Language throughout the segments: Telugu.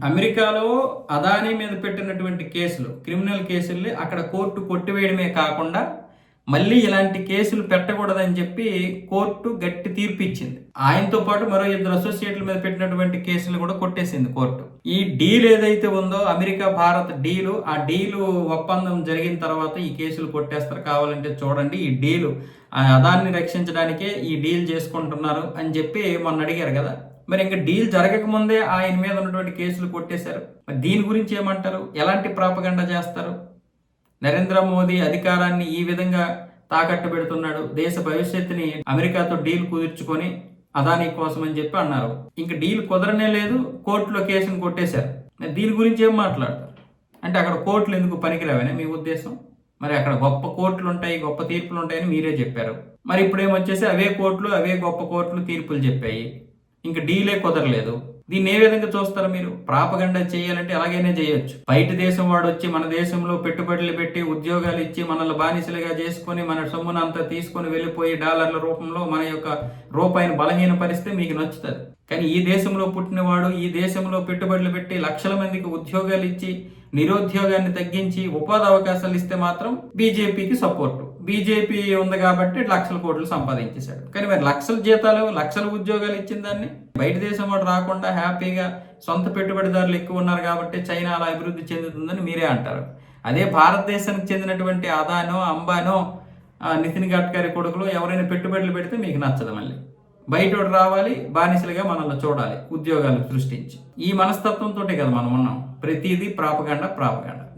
అమెరికాలో అదానీ మీద పెట్టినటువంటి కేసులు, క్రిమినల్ కేసుల్ని అక్కడ కోర్టు కొట్టివేయడమే కాకుండా మళ్ళీ ఇలాంటి కేసులు పెట్టకూడదని చెప్పి కోర్టు గట్టి తీర్పు ఇచ్చింది. ఆయనతో పాటు మరో 2 అసోసియేట్ల మీద పెట్టినటువంటి కేసులు కూడా కొట్టేసింది కోర్టు. ఈ డీల్ ఏదైతే ఉందో అమెరికా భారత్ డీలు, ఆ డీలు ఒప్పందం జరిగిన తర్వాత ఈ కేసులు కొట్టేస్తారు. కావాలంటే చూడండి, ఈ డీలు అదాన్ని రక్షించడానికే ఈ డీల్ చేసుకుంటున్నారు అని చెప్పి మొన్న అడిగారు కదా. మరి ఇంకా డీల్ జరగకముందే ఆయన మీద ఉన్నటువంటి కేసులు కొట్టేశారు. మరి దీని గురించి ఏమంటారు? ఎలాంటి ప్రాపగండా చేస్తారు? నరేంద్ర మోదీ అధికారాన్ని ఈ విధంగా తాకట్టు పెడుతున్నాడు, దేశ భవిష్యత్తుని అమెరికాతో డీల్ కుదుర్చుకొని అదానీ కోసం అని చెప్పి అన్నారు. ఇంక డీల్ కుదరనే లేదు, కోర్టులో కేసును కొట్టేశారు. దీని గురించి ఏం మాట్లాడతారు? అంటే అక్కడ కోర్టులు ఎందుకు పనికిరావని మీ ఉద్దేశం? మరి అక్కడ గొప్ప కోర్టులు ఉంటాయి, గొప్ప తీర్పులు ఉంటాయని మీరే చెప్పారు. మరి ఇప్పుడు ఏమొచ్చేసి అవే కోర్టులు, అవే గొప్ప కోర్టులు తీర్పులు చెప్పాయి. ఇంక డీలే కుదరలేదు. దీన్ని ఏ విధంగా చూస్తారు మీరు? ప్రాపగండా చేయాలంటే ఎలాగైనా చేయొచ్చు. బయట దేశం వాడు వచ్చి మన దేశంలో పెట్టుబడులు పెట్టి ఉద్యోగాలు ఇచ్చి మనల్ని బానిసలుగా చేసుకుని మన సొమ్మును అంతా తీసుకుని వెళ్ళిపోయి డాలర్ల రూపంలో మన యొక్క రూపాయిని బలహీనపరిస్తే మీకు నచ్చుతుంది. కానీ ఈ దేశంలో పుట్టినవాడు ఈ దేశంలో పెట్టుబడులు పెట్టి లక్షల మందికి ఉద్యోగాలు ఇచ్చి నిరుద్యోగాన్ని తగ్గించి ఉపాధి అవకాశాలు ఇస్తే మాత్రం బీజేపీకి సపోర్టు. బీజేపీ ఉంది కాబట్టి లక్షల కోట్లు సంపాదించేశాడు. కానీ మరి లక్షల జీతాలు, లక్షల ఉద్యోగాలు ఇచ్చిన దాన్ని బయట దేశం వాడు రాకుండా హ్యాపీగా సొంత పెట్టుబడిదారులు ఎక్కువ ఉన్నారు కాబట్టి చైనా అలా అభివృద్ధి చెందుతుందని మీరే అంటారు. అదే భారతదేశానికి చెందినటువంటి అదానో, అంబానో, నితిన్ గడ్కరీ కొడుకులు ఎవరైనా పెట్టుబడులు పెడితే మీకు నచ్చదు. మళ్ళీ బయటోడు రావాలి, బానిసలుగా మనల్ని చూడాలి, ఉద్యోగాలు సృష్టించి. ఈ మనస్తత్వంతో కదా మనం ఉన్నాం. ప్రతిదీ ప్రాపగండ.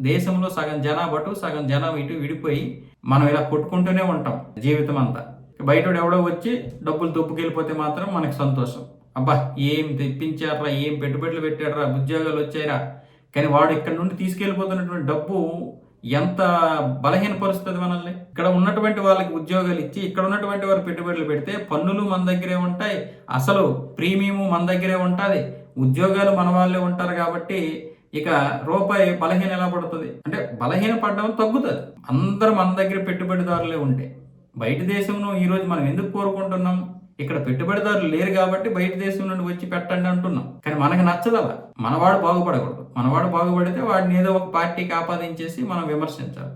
దేశంలో సగం జనాభాటు సగం జనం ఇటు విడిపోయి మనం ఇలా కొట్టుకుంటూనే ఉంటాం జీవితం అంతా. బయటోడు ఎవడో వచ్చి డబ్బులు దొప్పుకెళ్ళిపోతే మాత్రం మనకు సంతోషం. అబ్బా ఏం తెప్పించారా, ఏం పెట్టుబడులు పెట్టాడరా, ఉద్యోగాలు వచ్చాయిరా. కానీ వాడు ఇక్కడ నుండి తీసుకెళ్ళిపోతున్నటువంటి డబ్బు ఎంత బలహీనపరుస్తుంది మనల్ని. ఇక్కడ ఉన్నటువంటి వాళ్ళకి ఉద్యోగాలు ఇచ్చి ఇక్కడ ఉన్నటువంటి వారు పెట్టుబడులు పెడితే పన్నులు మన దగ్గరే ఉంటాయి, అసలు ప్రీమియము మన దగ్గరే ఉంటుంది, ఉద్యోగాలు మన వాళ్ళే ఉంటారు. కాబట్టి ఇక రూపాయి బలహీన ఎలా పడుతుంది అంటే బలహీన పడడం తగ్గుతుంది. అందరూ మన దగ్గర పెట్టుబడిదారులే ఉంటే. బయట దేశంలో ఈరోజు మనం ఎందుకు కోరుకుంటున్నాం? ఇక్కడ పెట్టుబడిదారులు లేరు కాబట్టి బయట దేశం నుండి వచ్చి పెట్టండి అంటున్నాం. కానీ మనకు నచ్చదు అలా. మనవాడు బాగుపడకూడదు. మనవాడు బాగుపడితే వాడిని ఏదో ఒక పార్టీకి ఆపాదించేసి మనం విమర్శించాలి.